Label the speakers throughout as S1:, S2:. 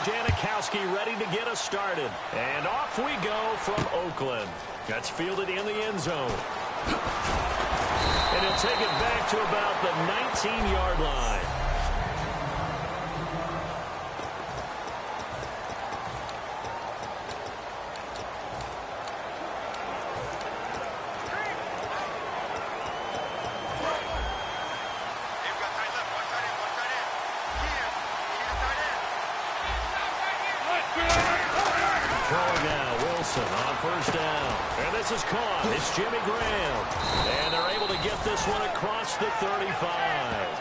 S1: Janikowski ready to get us started. And off we go from Oakland. That's fielded in the end zone. And he'll take it back to about the 19-yard line.
S2: On first down. And this is caught. It's Jimmy Graham. And they're able to get this one across the 35.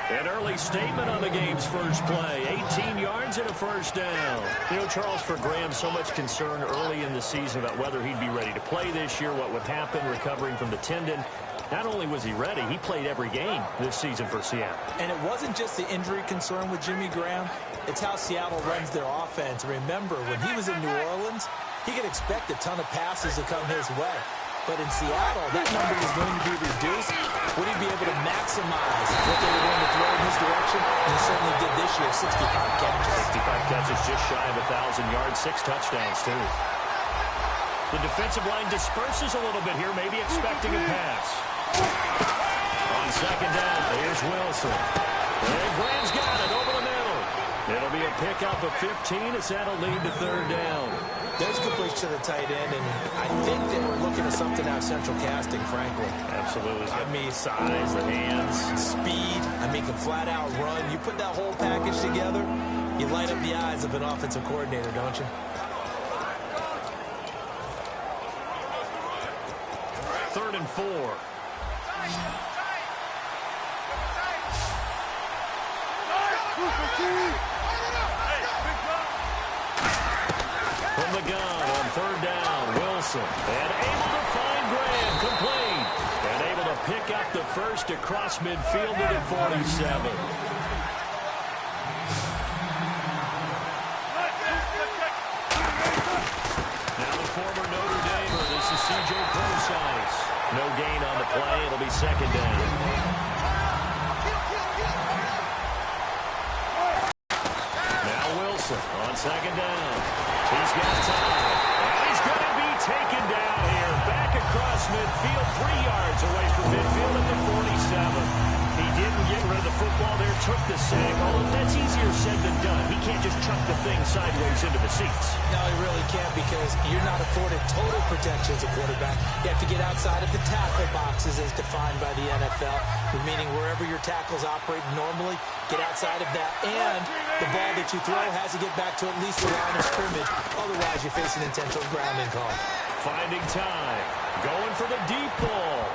S2: An early statement on the game's first play. 18 yards and a first down.
S1: You know, Charles, for Graham, so much concern early in the season about whether he'd be ready to play this year, what would happen recovering from the tendon. Not only was he ready, he played every game this season for Seattle.
S3: And it wasn't just the injury concern with Jimmy Graham. It's how Seattle runs their offense. Remember, when he was in New Orleans, he could expect a ton of passes to come his way. But in Seattle, that number is going to be reduced. Would he be able to maximize what they were going to throw in his direction? And he certainly did this year, 65 catches.
S1: 65 catches, just shy of 1,000 yards, 6 touchdowns, too. The defensive line disperses a little bit here, maybe expecting a pass. On second down, here's Wilson. And Graham's got it over the middle. It'll be a pickup of 15 as that'll lead to third down.
S3: There's completion to the tight end, and I think they were looking at something out of central casting, frankly.
S1: Absolutely. I mean, size, the hands.
S3: Speed. I mean, can flat out run. You put that whole package together, you light up the eyes of an offensive coordinator, don't you?
S1: Third and 4. From the gun on third down, Wilson. And able to find Graham, complete. And able to pick up the first across midfield to the 47. Now the former Notre Damer, this is C.J. Procise. No gain on the play, it'll be second down. Now Wilson on second down. He's got time. And he's going to be taken down here. Back across midfield, 3 yards away from midfield at the 47. He didn't get rid of the football there, took the sack. Although that's easier said than done. He can't just chuck the thing sideways into the seats.
S3: No, he really can't because you're not afforded total protection as a quarterback. You have to get outside of the tackle boxes as defined by the NFL, meaning wherever your tackles operate normally, get outside of that. And the ball that you throw has to get back to at least the line of scrimmage. Otherwise, you're facing intentional grounding call.
S1: Finding time. Going for the deep ball.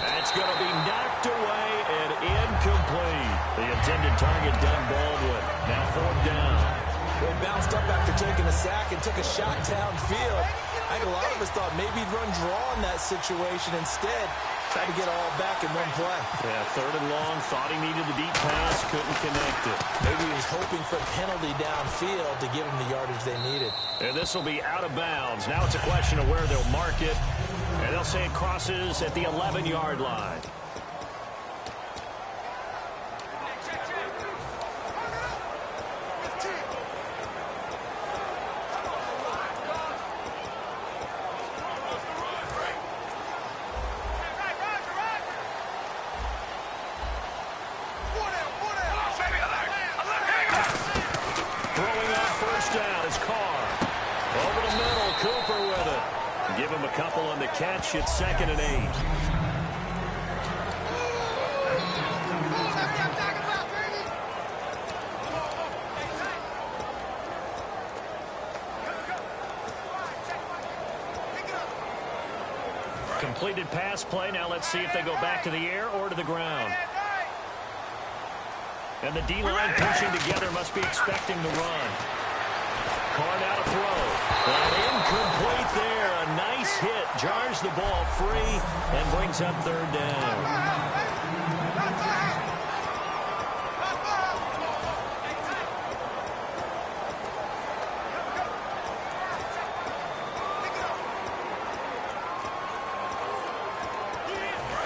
S1: That's going to be knocked away and incomplete. The intended target done Baldwin. Now fourth down.
S3: Well, he bounced up after taking a sack and took a shot downfield. I think a lot of us thought maybe he'd run draw in that situation. Instead, tried to get all back in one play.
S1: Yeah, third and long. Thought he needed the deep pass. Couldn't connect it.
S3: Maybe he was hoping for a penalty downfield to give him the yardage they needed.
S1: And this will be out of bounds. Now it's a question of where they'll mark it. And they'll say it crosses at the 11-yard line. Throwing on first down is Carr. Over the middle, Cooper with it. Give him a couple on the catch. It's 2nd and 8. Completed pass play. Now let's see if they go back to the air or to the ground. And the D-line pushing together, must be expecting the run. Carr now to throw. And incomplete there. A nice hit. Jars the ball free and brings up third down.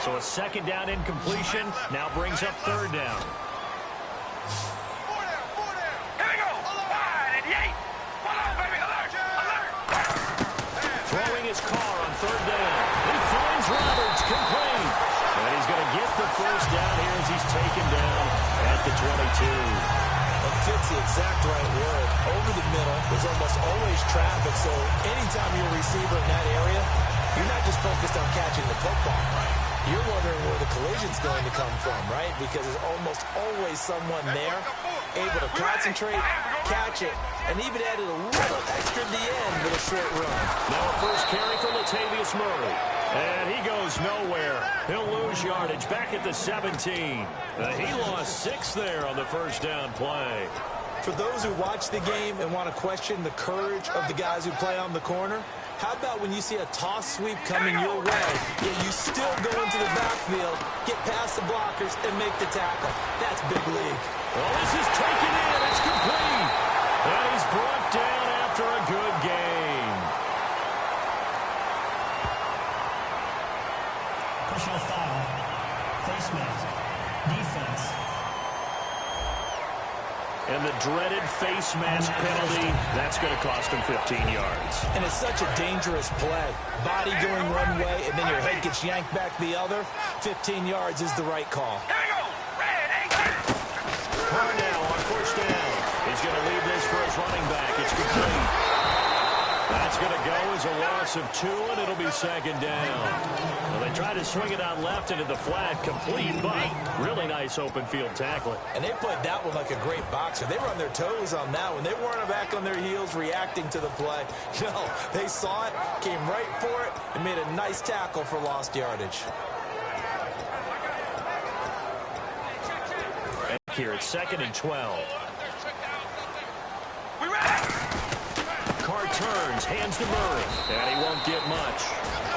S1: So a second down incompletion now brings up third down.
S3: And fits the exact right word. Over the middle, there's almost always traffic, so anytime you're a receiver in that area, you're not just focused on catching the football. You're wondering where the collision's going to come from, right? Because there's almost always someone there able to concentrate, catch it, and even added a little extra at the end with a short run.
S2: Now a first carry for Latavius Murray. And he goes nowhere. He'll lose yardage back at the 17. He lost 6 there on the first down play.
S3: For those who watch the game and want to question the courage of the guys who play on the corner, how about when you see a toss sweep coming your way, yet you still go into the backfield, get past the blockers, and make the tackle? That's big league.
S2: Well, this is taken in. It's complete. And he's brought down after a good game.
S4: Personal foul. Face mask. Defense.
S2: And the dreaded face mask penalty, that's going to cost him 15 yards.
S3: And it's such a dangerous play. Body going one way, and then your head gets yanked back the other. 15 yards is the right call.
S2: Carr now on first down. He's going to leave this for his running back. It's complete. That's going to go as a loss of 2, and it'll be second down. Well, they try to swing it out left into the flat, complete, but really nice open field tackling.
S3: And they played that one like a great boxer. They were on their toes on that one. They weren't back on their heels reacting to the play. No, they saw it, came right for it, and made a nice tackle for lost yardage.
S2: Here it's 2nd and 12. Carr turns, hands to Murray, and he won't get much.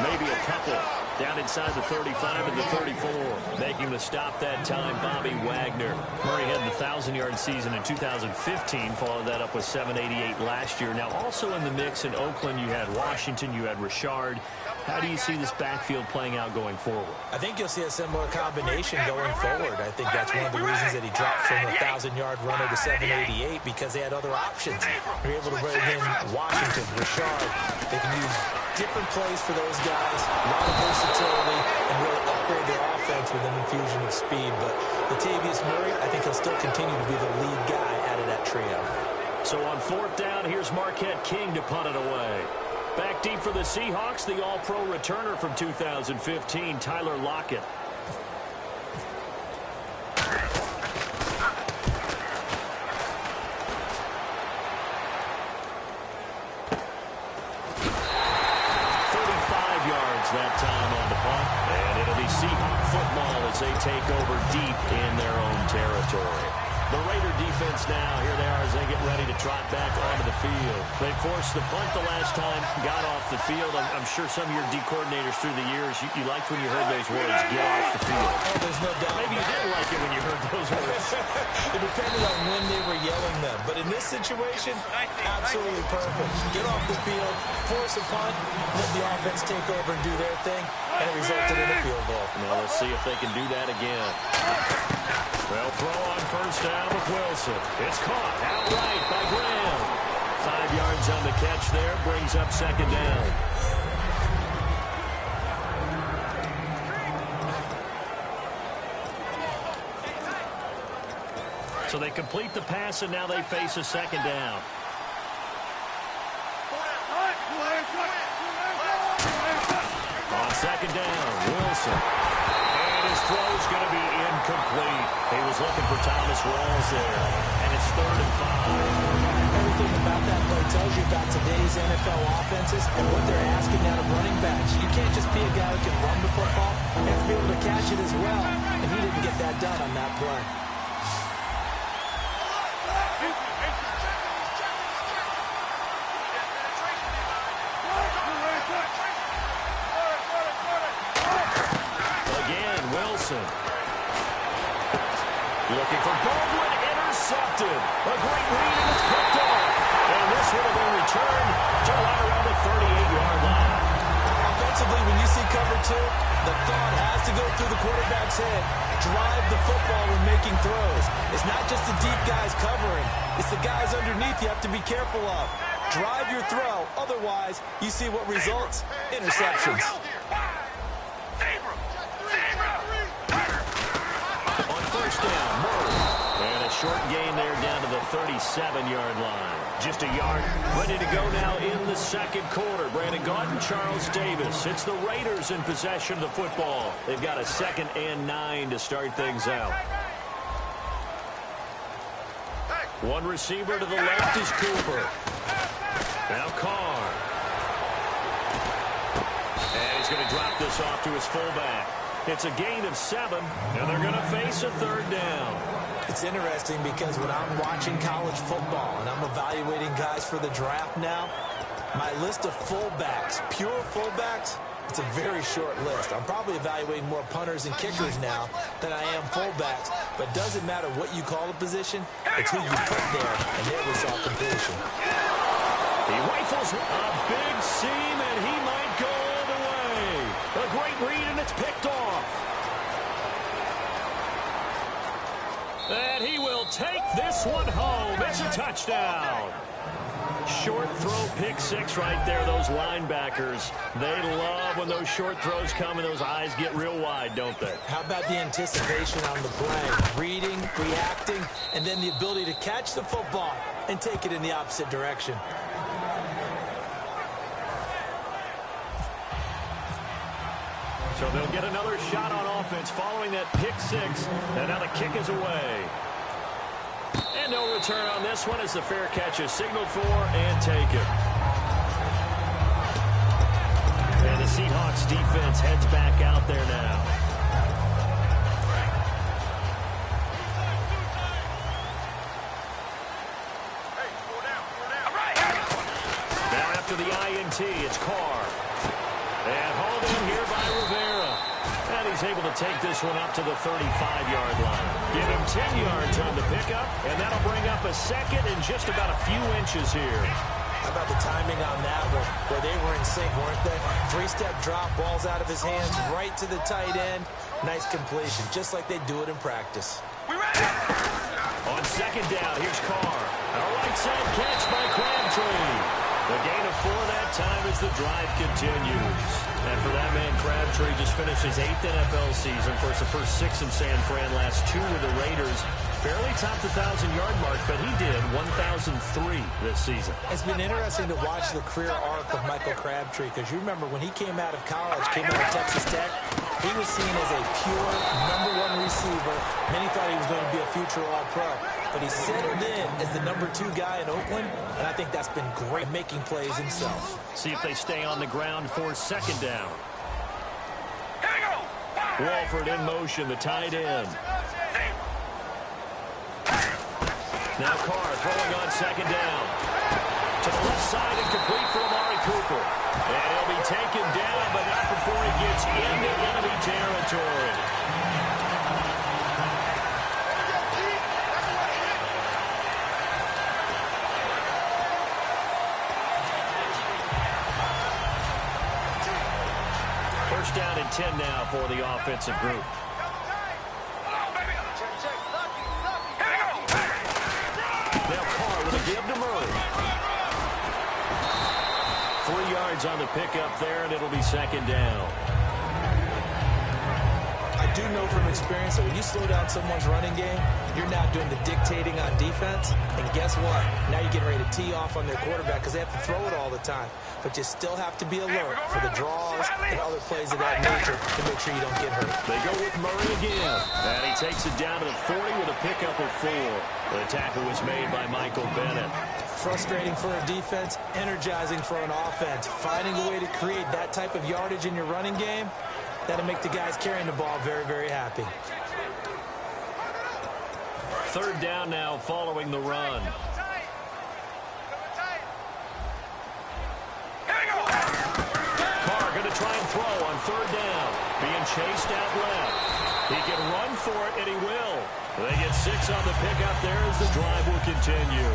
S2: Maybe a couple. Down inside the 35 and the 34. Making the stop that time, Bobby Wagner. Murray had the 1,000-yard season in 2015, followed that up with 788 last year. Now also in the mix in Oakland, you had Washington, you had Richard. How do you see this backfield playing out going forward?
S3: I think you'll see a similar combination going forward. I think that's one of the reasons that he dropped from a 1,000-yard runner to 788, because they had other options. They're able to bring in Washington, Richard. They can use different plays for those guys, a lot of versatility, and really upgrade their offense with an infusion of speed. But Latavius Murray, I think he'll still continue to be the lead guy out of that trio.
S2: So on 4th down, here's Marquette King to punt it away. Back deep for the Seahawks, the All-Pro returner from 2015, Tyler Lockett. That time on the punt, and it'll be Seahawk football as they take over deep in their own territory. The Raider defense now, here they are as they get ready to trot back onto the field. They forced the punt the last time, got off the field. I'm sure some of your D coordinators through the years, you liked when you heard those words, get off the field.
S3: Oh, there's no doubt.
S2: Maybe you didn't like it when you heard those words.
S3: It depended on when they were yelling them. But in this situation, absolutely perfect. Get off the field, force a punt, let the offense take over and do their thing, and it resulted in a field goal.
S2: Now let's see if they can do that again. They'll throw on first down with Wilson. It's caught outright by Graham. 5 yards on the catch there, brings up second down. So they complete the pass, and now they face a second down. On second down, Wilson. And his throw's going to be incomplete. He was looking for Thomas Rawls there. And it's 3rd and 5.
S3: Everything about that play tells you about today's NFL offenses and what they're asking out of running backs. You can't just be a guy who can run the football. You have to be able to catch it as well. And he didn't get that done on that play.
S2: Looking for Baldwin, intercepted. A great read, and it's picked off. And this one will be returned to right around the 38-yard line.
S3: Offensively, when you see cover 2, the thought has to go through the quarterback's head. Drive the football when making throws. It's not just the deep guys covering. It's the guys underneath you have to be careful of. Drive your throw. Otherwise, you see what results? Interceptions.
S2: On first down, Murray. And 37-yard line. Just a yard. Ready to go now in the second quarter. Brandon Gaudin, Charles Davis. It's the Raiders in possession of the football. They've got a 2nd and 9 to start things out. One receiver to the left is Cooper. Now Carr. And he's going to drop this off to his fullback. It's a gain of 7, and they're going to face a 3rd down.
S3: It's interesting because when I'm watching college football and I'm evaluating guys for the draft now, my list of fullbacks, pure fullbacks, it's a very short list. I'm probably evaluating more punters and kickers now than I am fullbacks, but it doesn't matter what you call a position, it's who you put there, and there we saw completion.
S2: He rifles a big seam, and he might go all the way. A great read, and it's picked off. And he will take this one home. It's a touchdown. Short throw, pick 6 right there. Those linebackers, they love when those short throws come and those eyes get real wide, don't they?
S3: How about the anticipation on the play? Reading, reacting, and then the ability to catch the football and take it in the opposite direction.
S2: So they'll get another shot on offense following that pick 6. And now the kick is away. And no return on this one as the fair catch is signaled for and taken. And the Seahawks defense heads back out there now. Now after the INT, it's Carr. And hauled in here by Rivera. And he's able to take this one up to the 35-yard line. Give him 10 yards on the pickup, and that'll bring up a 2nd and just about a few inches here.
S3: How about the timing on that one, where they were in sync, weren't they? 3-step drop, balls out of his hands, right to the tight end. Nice completion, just like they do it in practice.
S2: On 2nd down, here's Carr. A right side catch by Crabtree. The gain of 4 that time as the drive continues. And for that man, Crabtree just finished his 8th NFL season. Of course, the first 6 in San Fran, last 2 with the Raiders. Barely topped the 1,000-yard mark, but he did 1,003 this season.
S3: It's been interesting to watch the career arc of Michael Crabtree, because you remember when he came out of college, came out of Texas Tech, he was seen as a pure #1 receiver. Many thought he was going to be a future All-Pro. But he settled in as the #2 guy in Oakland, and I think that's been great, making plays himself.
S2: See if they stay on the ground for 2nd down. Walford in motion, the tight end. Now Carr throwing on 2nd down. To the left side and complete for Amari Cooper. And he'll be taken down, but not before he gets into enemy territory. First down and 10 now for the offensive group. Now Carr with a give to Murray. 3 yards on the pickup there, and it'll be 2nd down.
S3: I do know from experience that when you slow down someone's running game, you're now doing the dictating on defense. And guess what? Now you're getting ready to tee off on their quarterback because they have to throw it all the time. But you still have to be alert for the draws and other plays of that nature to make sure you don't get hurt.
S2: They go with Murray again. And he takes it down to the 40 with a pickup of 4. The tackle was made by Michael Bennett.
S3: Frustrating for a defense, energizing for an offense. Finding a way to create that type of yardage in your running game, that'll make the guys carrying the ball very, very happy.
S2: 3rd down now following the run. Carr going to try and throw on 3rd down. Being chased out left. He can run for it, and he will. They get 6 on the pickup there as the drive will continue.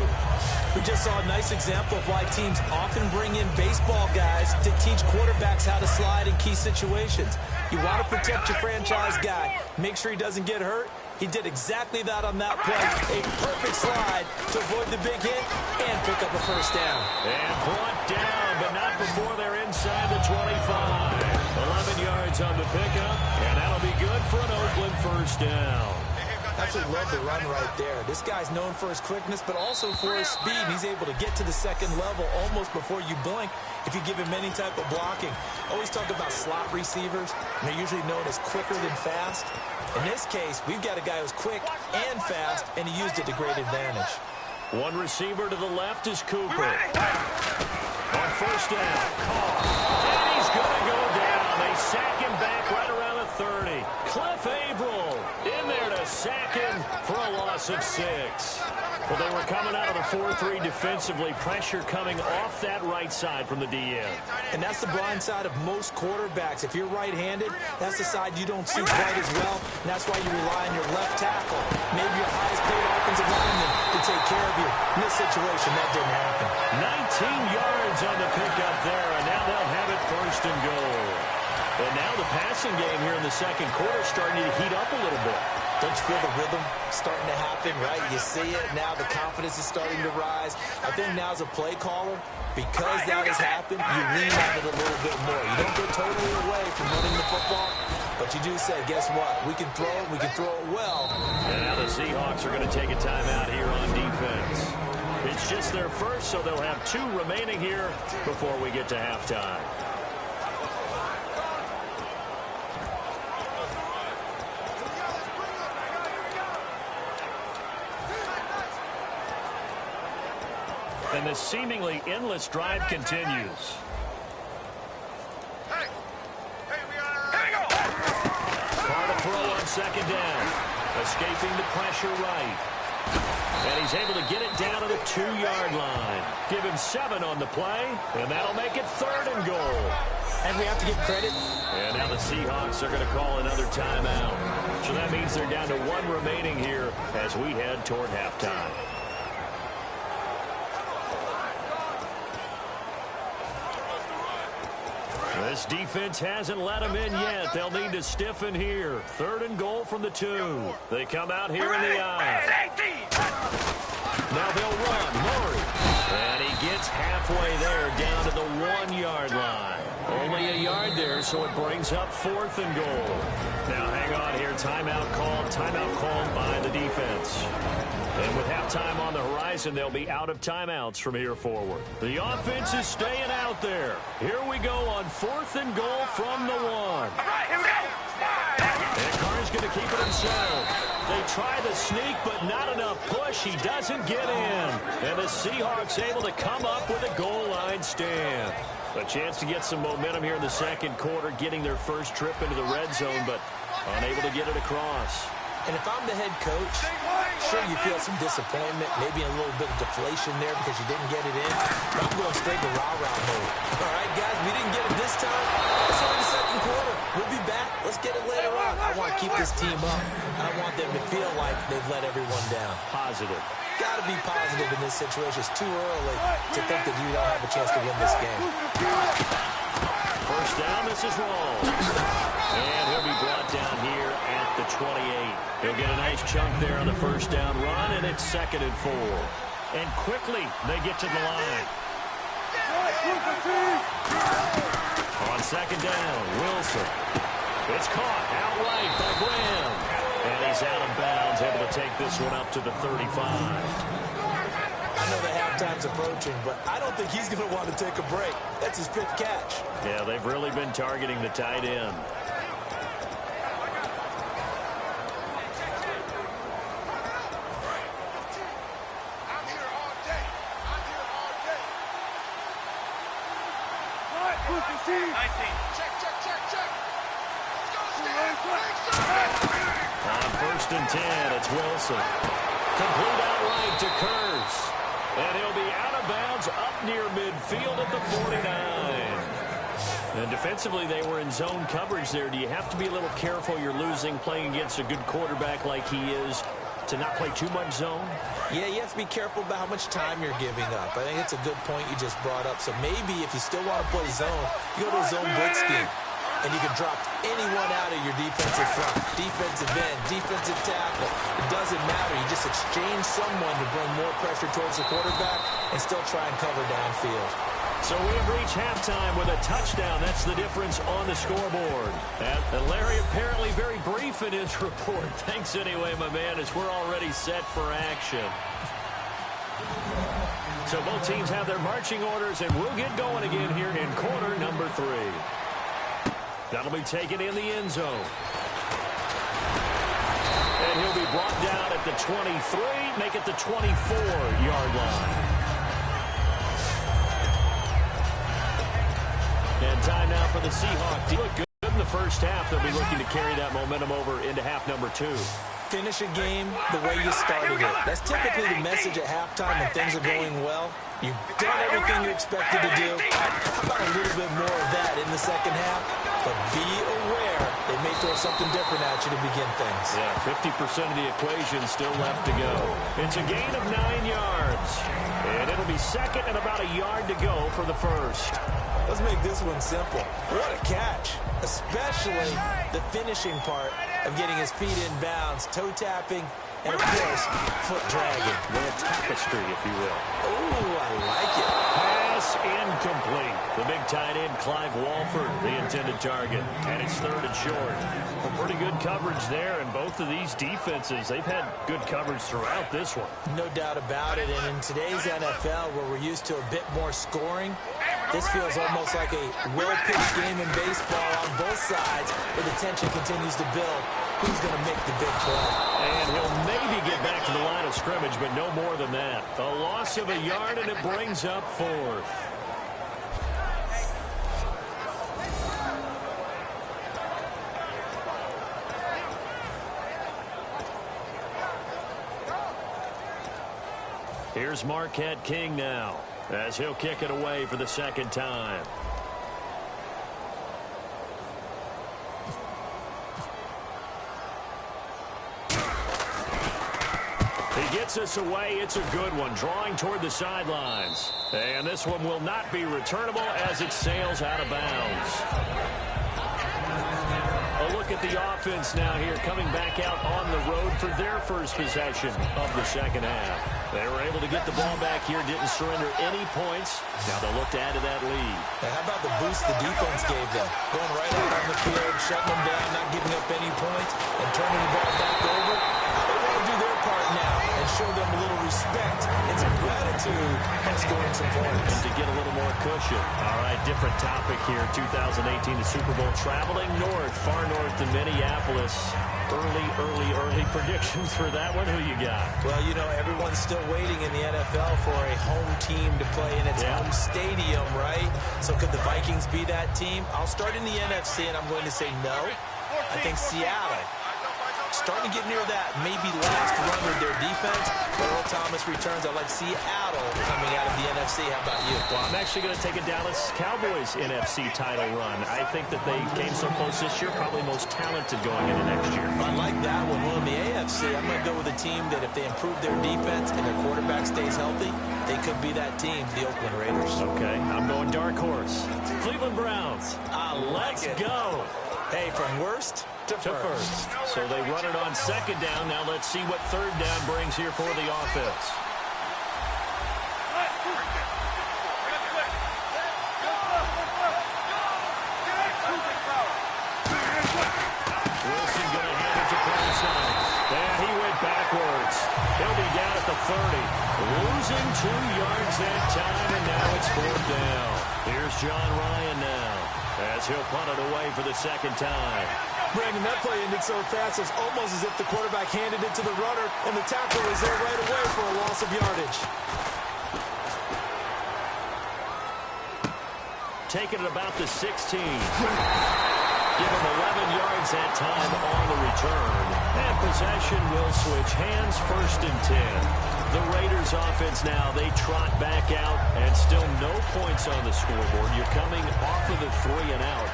S3: We just saw a nice example of why teams often bring in baseball guys to teach quarterbacks how to slide in key situations. You want to protect your franchise guy. Make sure he doesn't get hurt. He did exactly that on that play. A perfect slide to avoid the big hit and pick up a 1st down.
S2: And brought down, but not before they're inside the 25. 11 yards on the pickup, and that'll be good for an Oakland 1st down.
S3: Absolutely love the run right there. This guy's known for his quickness, but also for his speed. He's able to get to the second level almost before you blink if you give him any type of blocking. Always talk about slot receivers, and they're usually known as quicker than fast. In this case, we've got a guy who's quick and fast, and he used it to great advantage.
S2: One receiver to the left is Cooper. On first down, caught. And he's going to go down. They sack him back right around the 30. Cliff Averill in there to sack him for a loss of 6. Well, they were coming out of the 4-3 defensively. Pressure coming off that right side from the DN.
S3: And that's the blind side of most quarterbacks. If you're right-handed, that's the side you don't see quite as well. And that's why you rely on your left tackle, maybe your highest-paid offensive lineman, to take care of you. In this situation, that didn't happen.
S2: 19 yards on the pickup there, and now they'll have it first and goal. And now the passing game here in the second quarter starting to heat up a little bit.
S3: Don't you feel the rhythm starting to happen, right? You see it now. The confidence is starting to rise. I think now as a play caller, because that has happened, you lean on it a little bit more. You don't go totally away from running the football, but you do say, guess what? We can throw it. We can throw it well.
S2: And now the Seahawks are going to take a timeout here on defense. It's just their first, so they'll have 2 remaining here before we get to halftime. And the seemingly endless drive continues. Carr to throw on second down. Escaping the pressure right. And he's able to get it down to the 2-yard line. Give him 7 on the play, and that'll make it 3rd and goal.
S3: And we have to give credit.
S2: And now the Seahawks are going to call another timeout. So that means they're down to 1 remaining here as we head toward halftime. This defense hasn't let them in yet. They'll need to stiffen here. 3rd and goal from the 2. They come out here in the eye. Now they'll run. Murray. And he gets halfway there down to the 1-yard line. Only a yard there, so it brings up 4th and goal. Now hang on here. Timeout called by the defense. And with halftime on the horizon, they'll be out of timeouts from here forward. The offense is staying out there. Here we go on 4th and goal from the 1.
S1: All right, here we go.
S2: And Carr's going to keep it himself. They try the sneak, but not enough push. He doesn't get in. And the Seahawks able to come up with a goal line stand. A chance to get some momentum here in the second quarter, getting their first trip into the red zone, but unable to get it across.
S3: And if I'm the head coach, sure you feel some disappointment, maybe a little bit of deflation there because you didn't get it in. But I'm going straight to rah-rah mode. All right, guys, we didn't get it this time. It's on the second quarter. We'll be back. Let's get it later on. I want to keep this team up. I want them to feel like they've let everyone down.
S2: Positive.
S3: Got to be positive in this situation. It's too early to think that you don't have a chance to win this game.
S2: First down, this is wrong. And he'll be brought down here at the 28. He'll get a nice chunk there on the first down run, and it's 2nd and 4. And quickly, they get to the line. On second down, Wilson. It's caught outright by Graham. And he's out of bounds, able to take this one up to the 35.
S3: I know the halftime's approaching, but I don't think he's going to want to take a break. That's his 5th catch.
S2: Yeah, they've really been targeting the tight end. On 1st and 10, it's Wilson. Complete outright to Kurz. And he'll be out of bounds up near midfield at the 49. And defensively, they were in zone coverage there. Do you have to be a little careful you're losing playing against a good quarterback like he is to not play too much zone?
S3: Yeah, you have to be careful about how much time you're giving up. I think it's a good point you just brought up. So maybe if you still want to play zone, you go to a zone blitz scheme. And you can drop anyone out of your defensive front, defensive end, defensive tackle. It doesn't matter. You just exchange someone to bring more pressure towards the quarterback and still try and cover downfield.
S2: So we have reached halftime with a touchdown. That's the difference on the scoreboard. And Larry apparently very brief in his report. Thanks anyway, my man, as we're already set for action. So both teams have their marching orders, and we'll get going again here in quarter number 3. That'll be taken in the end zone. And he'll be brought down at the 23, make it the 24-yard line. And time now for the Seahawks. They look good in the first half. They'll be looking to carry that momentum over into half number 2.
S3: Finish a game the way you started it. That's typically the message at halftime when things are going well. You've done everything you're expected to do. How about a little bit more of that in the second half? But be aware they may throw something different at you to begin things.
S2: Yeah, 50% of the equation still left to go. It's a gain of 9 yards. And it'll be second and about a yard to go for the first.
S3: Let's make this one simple. What a catch, especially the finishing part of getting his feet in bounds, toe tapping, and of course, foot dragging.
S2: A tapestry, if you will.
S3: Oh, I like it.
S2: Pass incomplete. The big tight end, Clive Walford, the intended target. And it's third and short. Well, pretty good coverage there, and both of these defenses, they've had good coverage throughout this one.
S3: No doubt about it, and in today's NFL, where we're used to a bit more scoring, this feels almost like a well-pitched game in baseball on both sides, where the tension continues to build. Who's going to make the big play?
S2: And he'll maybe get back to the line of scrimmage, but no more than that. A loss of a yard, and it brings up fourth. Here's Marquette King now, as he'll kick it away for the second time. He gets us away. It's a good one, drawing toward the sidelines. And this one will not be returnable as it sails out of bounds. A look at the offense now here, coming back out on the road for their first possession of the second half. They were able to get the ball back here, didn't surrender any points. Now they'll look to add to that lead.
S3: Now, how about the boost the defense gave them? Going right out on the field, shutting them down, not giving up any points, and turning the ball back over. They want to do their part now and show them a little respect and some gratitude by scoring some points.
S2: And to get a little more cushion. All right, different topic here. 2018, the Super Bowl, traveling north, far north to Minneapolis. Early predictions for that one. Who you got?
S3: Well, you know, everyone's still waiting in the NFL for a home team to play in its home stadium, right? So could the Vikings be that team? I'll start in the NFC, and I'm going to say no. I think Seattle, starting to get near that maybe last run with their defense. Earl Thomas returns. I like Seattle coming out of the NFC. How about you?
S2: Well, I'm actually going to take a Dallas Cowboys NFC title run. I think that they came so close this year, probably most talented going into next year.
S3: I like that one. Well, in the AFC, I'm going to go with a team that if they improve their defense and their quarterback stays healthy, they could be that team, the Oakland Raiders.
S2: Okay, I'm going dark horse. Cleveland Browns. Let's go.
S3: Hey, from worst to first.
S2: So they run it on second down. Now let's see what third down brings here for the offense. Wilson going to hand it to Parsons. And he went backwards. He'll be down at the 30. Losing 2 yards that time, and now it's fourth down. Here's John Ryan now, as he'll punt it away for the second time.
S3: Brandon, that play ended so fast, it's almost as if the quarterback handed it to the runner, and the tackle was there right away for a loss of yardage.
S2: Taking it about the 16. Give him 11 yards that time on the return. And possession will switch hands, first and 10. The Raiders offense now, they trot back out, and still no points on the scoreboard. You're coming off of the 3 and out.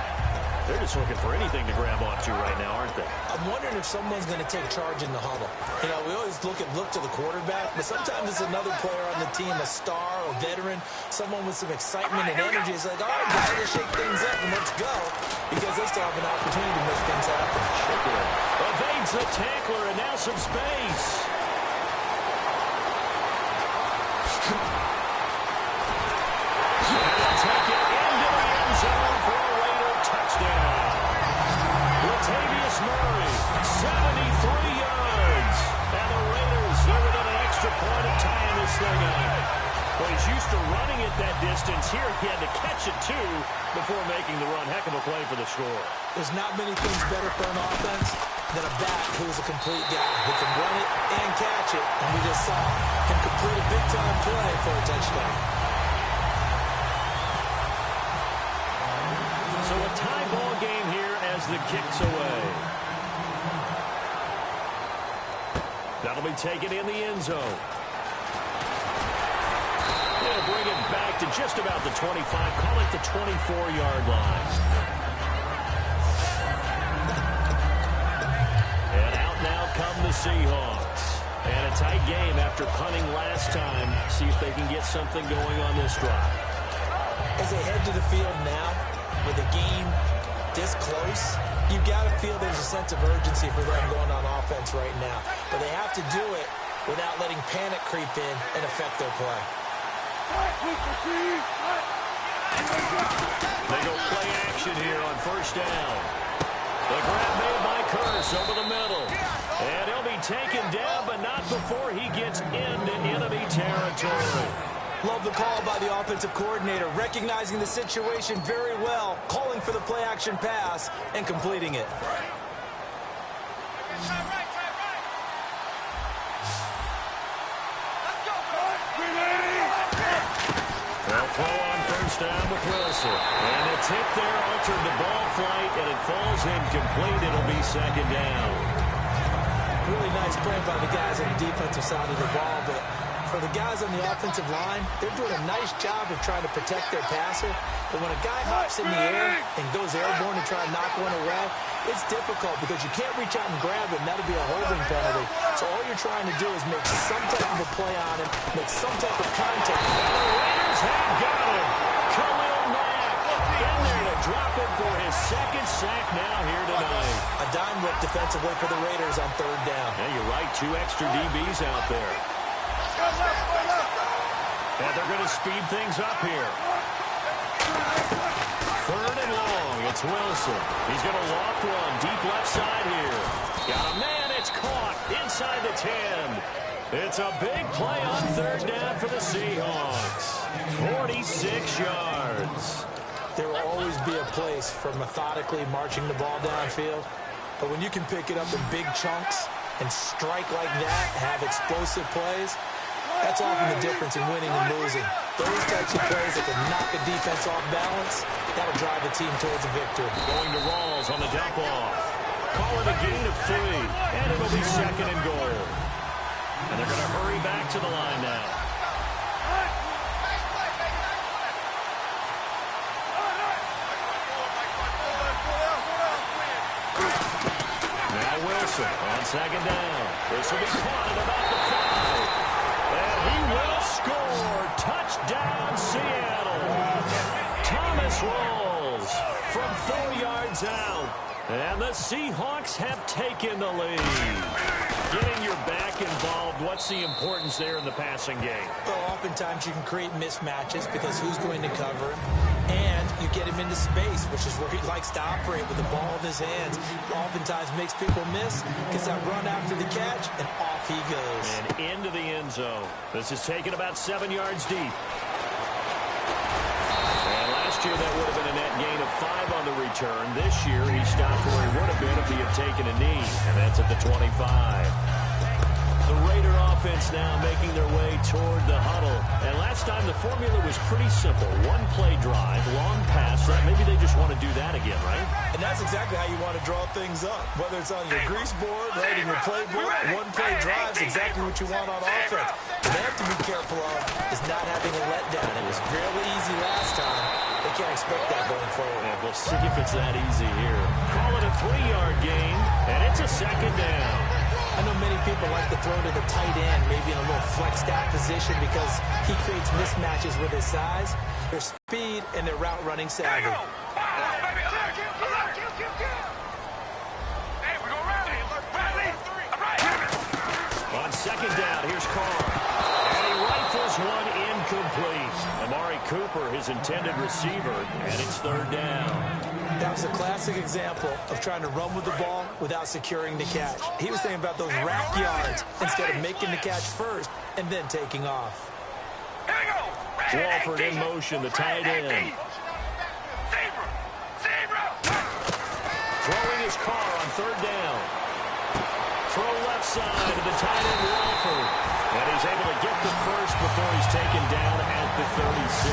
S2: They're just looking for anything to grab onto right now, aren't they?
S3: I'm wondering if someone's going to take charge in the huddle. You know, we always look to the quarterback, but sometimes it's another player on the team, a star, a veteran, someone with some excitement and energy. It's like, all right, guys, let's shake things up and let's go, because they still have an opportunity to make things happen.
S2: Evades the tackler, and now some space. And that's going on. Well, he's used to running it that distance. Here he had to catch it, too, before making the run. Heck of a play for the score.
S3: There's not many things better for an offense than a back who's a complete guy who can run it and catch it. And we just saw him complete a big-time play for a touchdown.
S2: So a tie ball game here as the kick's away. That'll be taken in the end zone. They'll bring it back to just about the 25. Call it the 24-yard line. And out now come the Seahawks. And a tight game after punting last time. See if they can get something going on this drive.
S3: As they head to the field now, with the game this close, you got to feel there's a sense of urgency for them going on offense right now. But they have to do it without letting panic creep in and affect their play.
S2: They go play action here on first down. The grab made by Curse over the middle. And he'll be taken down, but not before he gets into enemy territory.
S3: Love the call by the offensive coordinator, recognizing the situation very well, calling for the play-action pass, and completing it.
S2: They'll throw on first down with Wilson. And the tip there altered the ball flight, and it falls incomplete. It'll be second down.
S3: Really nice play by the guys on the defensive side of the ball, but for the guys on the offensive line, they're doing a nice job of trying to protect their passer. But when a guy hops in the air and goes airborne to try and knock one away, it's difficult because you can't reach out and grab him. That'll be a holding penalty. So all you're trying to do is make some type of a play on him, make some type of contact.
S2: And the Raiders have got him. Khalil Mack in there to drop it for his second sack now here tonight.
S3: A dime whip defensively for the Raiders on third down.
S2: Yeah, you're right. 2 extra DBs out there. And they're going to speed things up here. Third and long. It's Wilson. He's going to loft one deep left side here. Got a man. It's caught inside the 10. It's a big play on third down for the Seahawks. 46 yards.
S3: There will always be a place for methodically marching the ball downfield. But when you can pick it up in big chunks and strike like that, have explosive plays, that's often the difference in winning and losing. Those types of plays that can knock a defense off balance, that'll drive the team towards a victory.
S2: Going to Rawls on the dump off. Call it a gain of 3, and it'll be second and goal. And they're going to hurry back to the line now. Now Wilson on second down. This will be caught at about the 5. And he will score. Touchdown, Seattle. Thomas rolls from 4 yards out. And the Seahawks have taken the lead. Getting your back involved, what's the importance there in the passing game?
S3: Well, oftentimes you can create mismatches because who's going to cover him? And you get him into space, which is where he likes to operate with the ball in his hands. Oftentimes makes people miss, gets that run after the catch, and off he goes.
S2: And into the end zone. This is taken about 7 yards deep. And last year that would have been a net gain of 5 on the return. This year he stopped where he would have been if he had taken a knee, and that's at the 25. The Raider offense now making their way toward the huddle. And last time the formula was pretty simple. 1-play drive, long pass. Maybe they just want to do that again, right?
S3: And that's exactly how you want to draw things up. Whether it's on your grease board, right, in your playbook, 1-play drive is exactly what you want on offense. What they have to be careful of is not having a letdown. It was fairly easy last time. They can't expect that going forward.
S2: Yeah, we'll see if it's that easy here. Call it a 3-yard gain, and it's a second down.
S3: I know many people like to throw to the tight end, maybe in a little flexed out position because he creates mismatches with his size, their speed, and their route running savvy.
S2: On second down, here's Carr. And he rifles one incomplete. Amari Cooper, his intended receiver, and it's third down.
S3: That was a classic example of trying to run with the ball without securing the catch. He was thinking about those rack yards instead of making the catch first and then taking off.
S2: Walford in motion, the tight end. Throwing his car on third down. Throw left side to the tight end, Walford. And he's able to get the first before he's taken down at the 36.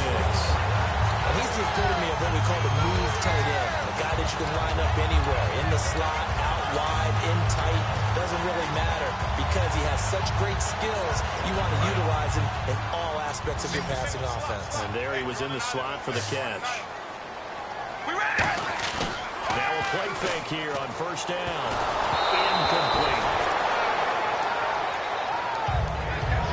S3: And he's the epitome of what we call the move tight end. A guy that you can line up anywhere. In the slot, out wide, in tight. Doesn't really matter because he has such great skills. You want to utilize him in all aspects of your passing offense.
S2: And there he was in the slot for the catch. Now a play fake here on first down. Incomplete.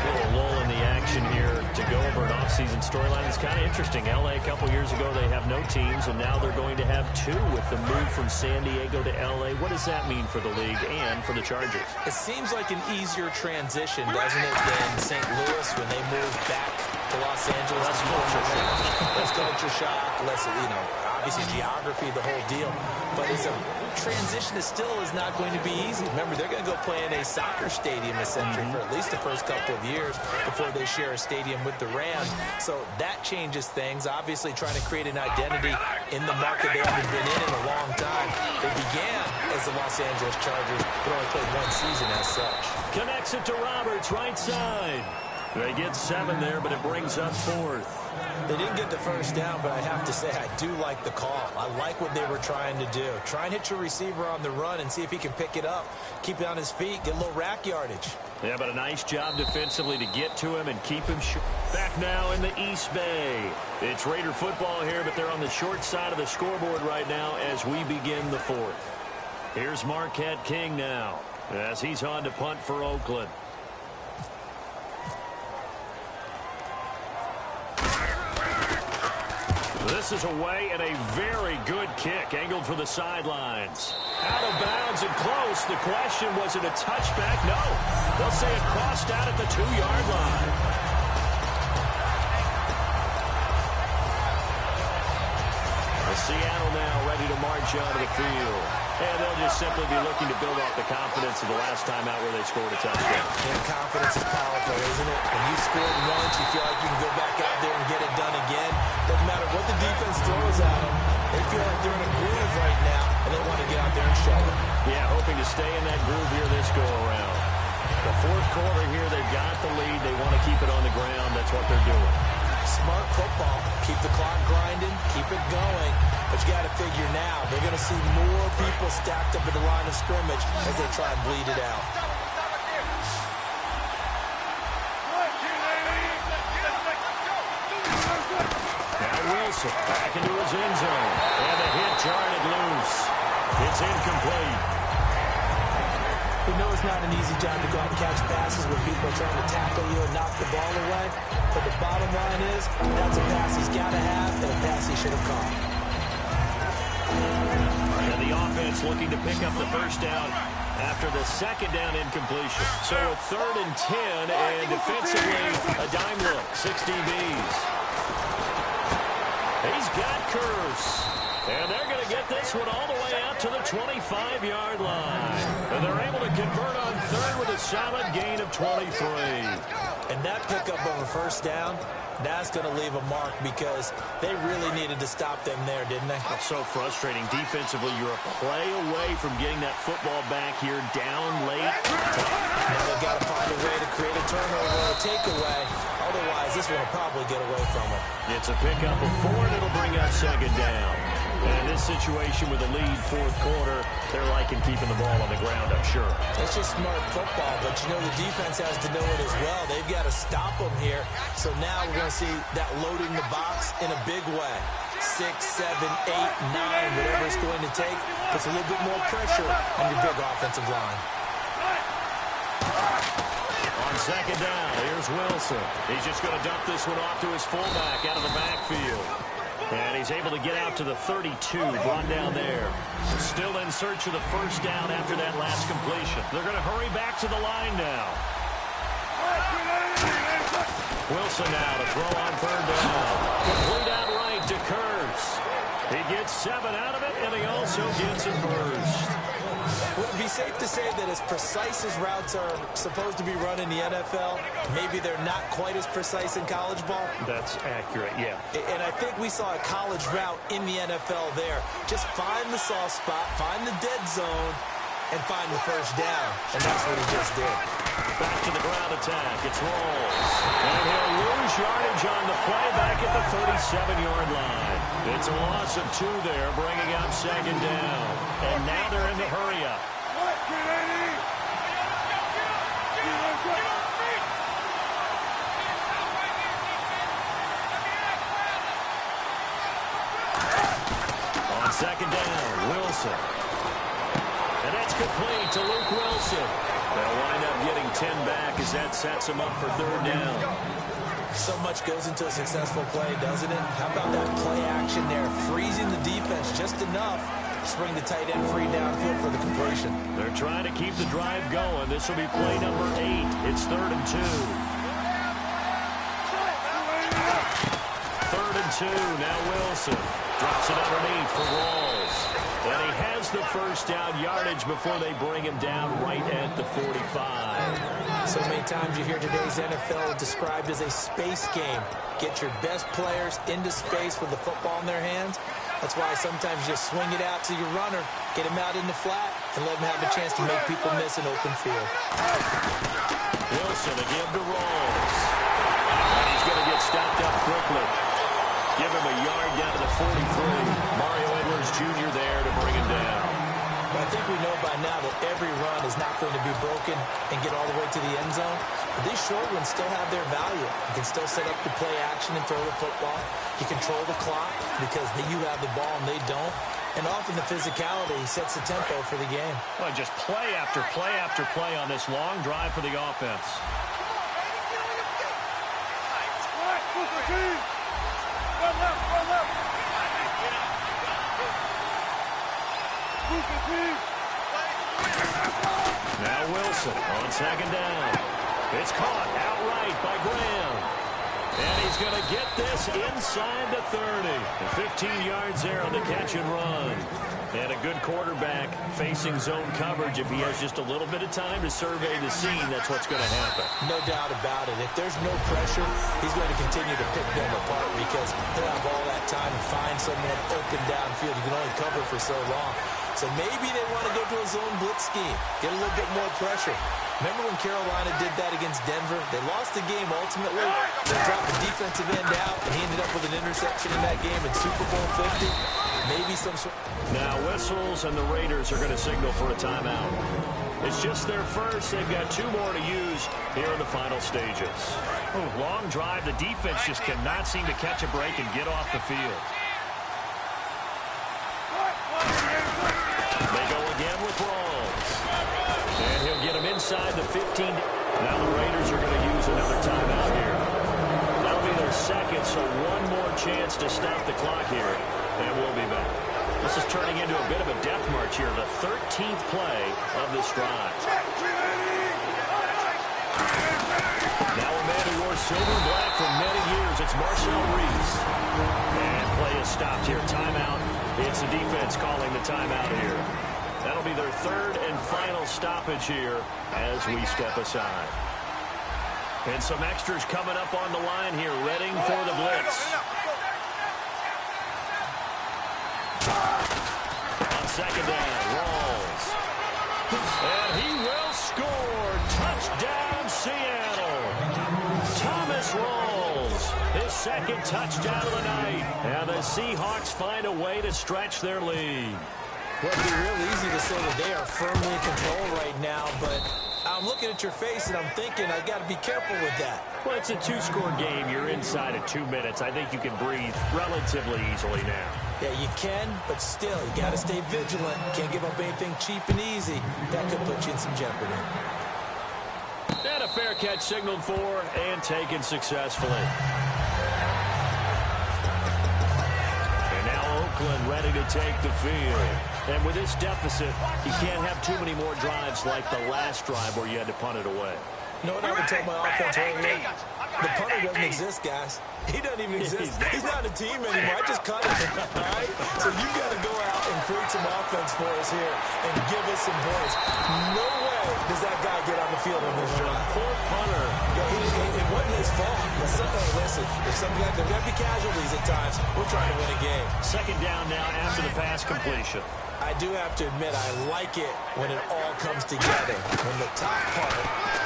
S2: Little lull in the action here to go over an offseason storyline. It's kind of interesting. LA a couple years ago, they have no teams, and now they're going to have two with the move from San Diego to LA. What does that mean for the league and for the Chargers?
S3: It seems like an easier transition, doesn't it, than St. Louis when they moved back to Los Angeles.
S2: Less culture shock.
S3: Less culture shock, less, obviously geography, the whole deal. But it's a transition that still is not going to be easy. Remember, they're going to go play in a soccer stadium, essentially, for at least the first couple of years before they share a stadium with the Rams. So that changes things. Obviously, trying to create an identity in the market they haven't been in a long time. They began as the Los Angeles Chargers, but only played one season as such.
S2: Connects it to Roberts, right side. They get 7 there, but it brings up 4th.
S3: They didn't get the first down, but I have to say I do like the call. I like what they were trying to do. Try and hit your receiver on the run and see if he can pick it up. Keep it on his feet, get a little rack yardage.
S2: Yeah, but a nice job defensively to get to him and keep him short. Back now in the East Bay. It's Raider football here, but they're on the short side of the scoreboard right now as we begin the 4th. Here's Marquette King now as he's on to punt for Oakland. This is away and a very good kick angled for the sidelines. Out of bounds and close. The question, was it a touchback? No. They'll say it crossed out at the 2-yard line. Seattle now ready to march onto the field. And they'll just simply be looking to build off the confidence of the last time out where they scored a touchdown.
S3: And confidence is powerful, isn't it? When you scored once, you feel like you can go back out there and get it done again. Doesn't matter what the defense throws at them. They feel like they're in a groove right now, and they want to get out there and show it.
S2: Yeah, hoping to stay in that groove here this go-around. The 4th quarter here, they've got the lead. They want to keep it on the ground. That's what they're doing.
S3: Smart football. Keep the clock grinding. Keep it going. But you got to figure now, they're going to see more people stacked up at the line of scrimmage as they try and bleed it out.
S2: Now Wilson back into his end zone. And the hit jarred it loose. It's incomplete.
S3: We know it's not an easy job to go out and catch passes when people are trying to tackle you and knock the ball away. But the bottom line is, that's a pass he's got to have and a pass he should have caught.
S2: And the offense looking to pick up the first down after the second down incompletion. So a 3rd and 10, and defensively, a dime look, 6 DBs. He's got Curse. And they're going to get this one all the way out to the 25-yard line. And they're able to convert on 3rd with a solid gain of 23.
S3: And that pickup of a first down, that's going to leave a mark because they really needed to stop them there, didn't they?
S2: It's so frustrating. Defensively, you're a play away from getting that football back here down late.
S3: Now they've got to find a way to create a turnover or a takeaway. Otherwise, this one will probably get away from them.
S2: It's a pickup of 4, and it'll bring up 2nd down. And in this situation with a lead 4th quarter, they're liking keeping the ball on the ground, I'm sure.
S3: It's just smart football, but the defense has to know it as well. They've got to stop them here. So now we're going to see that loading the box in a big way. 6, 7, 8, 9, whatever it's going to take, puts a little bit more pressure on your big offensive line.
S2: On 2nd down, here's Wilson. He's just going to dump this one off to his fullback out of the backfield. And he's able to get out to the 32, brought down there. Still in search of the first down after that last completion. They're going to hurry back to the line now. Wilson now to throw on 3rd down. Complete out right to Curse. He gets 7 out of it, and he also gets a first.
S3: Would it be safe to say that as precise as routes are supposed to be run in the NFL, maybe they're not quite as precise in college ball?
S2: That's accurate, yeah.
S3: And I think we saw a college route in the NFL there. Just find the soft spot, find the dead zone, and find the first down. And that's what he just did.
S2: Back to the ground attack. It's Rolls. And he'll lose yardage on the play back at the 37-yard line. It's a loss of 2 there, bringing up second down. And now they're in the hurry-up. On second down, Wilson. And that's complete to Luke Wilson. They'll wind up getting 10 back as that sets him up for third down.
S3: So much goes into a successful play, doesn't it? How about that play action there? Freezing the defense just enough to bring the tight end free downfield for the completion.
S2: They're trying to keep the drive going. This will be play number 8. It's 3rd and 2. 3rd and 2. Now Wilson drops it underneath for Rawls. And he has the first down yardage before they bring him down right at the 45.
S3: So many times you hear today's NFL described as a space game. Get your best players into space with the football in their hands. That's why sometimes you just swing it out to your runner, get him out in the flat, and let him have a chance to make people miss an open field.
S2: Wilson again to Rawls. And he's going to get stopped up quickly. Give him a yard down to the 43. Mario Edwards Jr. there to bring him down.
S3: But I think we know by now that every run is not going to be broken and get all the way to the end zone. But these short ones still have their value. You can still set up the play action and throw the football. You control the clock because you have the ball and they don't. And often the physicality sets the tempo for the game.
S2: Well, just play after play after play on this long drive for the offense. Now Wilson on second down. It's caught outright by Graham. And he's going to get this inside the 30. And 15 yards there on the catch and run. And a good quarterback facing zone coverage. If he has just a little bit of time to survey the scene, that's what's going to happen.
S3: No doubt about it. If there's no pressure, he's going to continue to pick them apart because he'll have all that time to find someone open downfield. You can only cover for so long. So maybe they want to go to a zone blitz scheme, get a little bit more pressure. Remember when Carolina did that against Denver? They lost the game ultimately. They dropped the defensive end out, and he ended up with an interception in that game in Super Bowl 50. Maybe some sort.
S2: Now whistles, and the Raiders are going to signal for a timeout. It's just their first. They've got 2 more to use here in the final stages. Oh, long drive. The defense just cannot seem to catch a break and get off the field. They go again with Rawls. And he'll get him inside the 15. Now the Raiders are going to use another timeout here. That'll be their second, so 1 more chance to stop the clock here. And we'll be back. This is turning into a bit of a death march here, the 13th play of this drive. Now a man who wore silver and black for many years, it's Marcel Reese. And play is stopped here. Timeout. It's the defense calling the timeout here. That'll be their 3rd and final stoppage here as we step aside. And some extras coming up on the line here, readying for the blitz. On second down, Rawls. And he will score. Touchdown, Seattle. Thomas Rawls, his 2nd touchdown of the night. And the Seahawks find a way to stretch their lead.
S3: Well, it'd be real easy to say that they are firmly in control right now, but I'm looking at your face and I'm thinking I got to be careful with that.
S2: Well, it's a 2-score game. You're inside of 2 minutes. I think you can breathe relatively easily now.
S3: Yeah, you can, but still, you got to stay vigilant. Can't give up anything cheap and easy. That could put you in some jeopardy.
S2: And a fair catch signaled for and taken successfully. And now Oakland ready to take the field. And with this deficit, you can't have too many more drives like the last drive where you had to punt it away.
S3: You know what I would tell my offense right here? The punter doesn't exist, guys. He doesn't even exist. He's not a team anymore. I just cut him, all right? So you've got to go out and create some offense for us here and give us some points. No way does that guy get on the field in this drive.
S2: Poor punter.
S3: Yeah, it wasn't his fault. Listen, there's got to be casualties at times. We're trying to win a game.
S2: Second down now after the pass completion.
S3: I do have to admit, I like it when it all comes together. When the top part,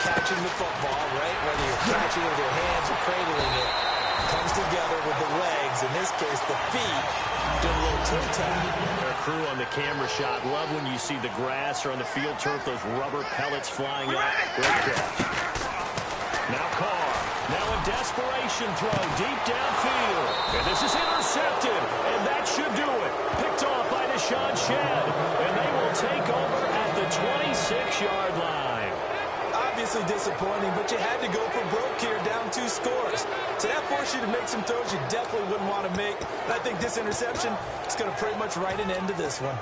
S3: catching the football, right, whether you're catching it with your hands or cradling it, comes together with the legs, in this case the feet, do a little toe tap.
S2: Their crew on the camera shot. Love when you see the grass or on the field turf, those rubber pellets flying up. Great catch. Now Carr. Now a desperation throw deep downfield. And this is intercepted. And that should do it. Picked off by Deshaun Shedd. And they will take over at the 26-yard line.
S3: Obviously disappointing, but you had to go for broke here, down 2 scores. So that forced you to make some throws you definitely wouldn't want to make. And I think this interception is going to pretty much write an end to this one.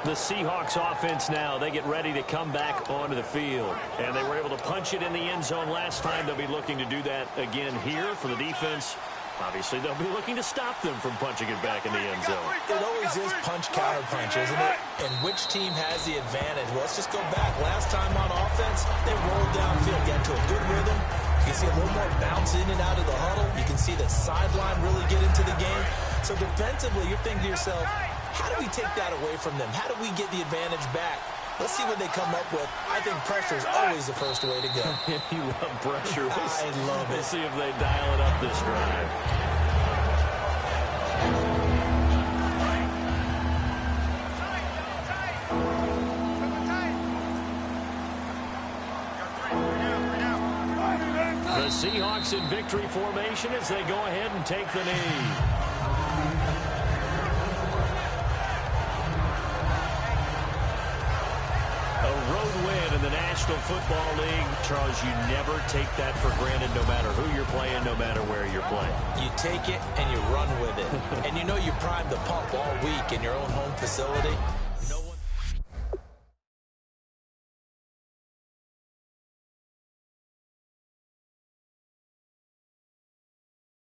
S2: The Seahawks offense now, they get ready to come back onto the field. And they were able to punch it in the end zone last time. They'll be looking to do that again here for the defense. Obviously, they'll be looking to stop them from punching it back in the end zone.
S3: It always is punch-counter-punch, isn't it? And which team has the advantage? Well, let's just go back. Last time on offense, they rolled downfield, get into a good rhythm. You can see a little more bounce in and out of the huddle. You can see the sideline really get into the game. So defensively, you're thinking to yourself, how do we take that away from them? How do we get the advantage back? Let's see what they come up with. I think pressure is always the first way to go.
S2: You love pressure.
S3: I love it.
S2: We'll see if they dial it up this drive. The Seahawks in victory formation as they go ahead and take the knee. In the National Football League, Charles, you never take that for granted no matter who you're playing, no matter where you're playing.
S3: You take it and you run with it. And you know you primed the pump all week in your own home facility.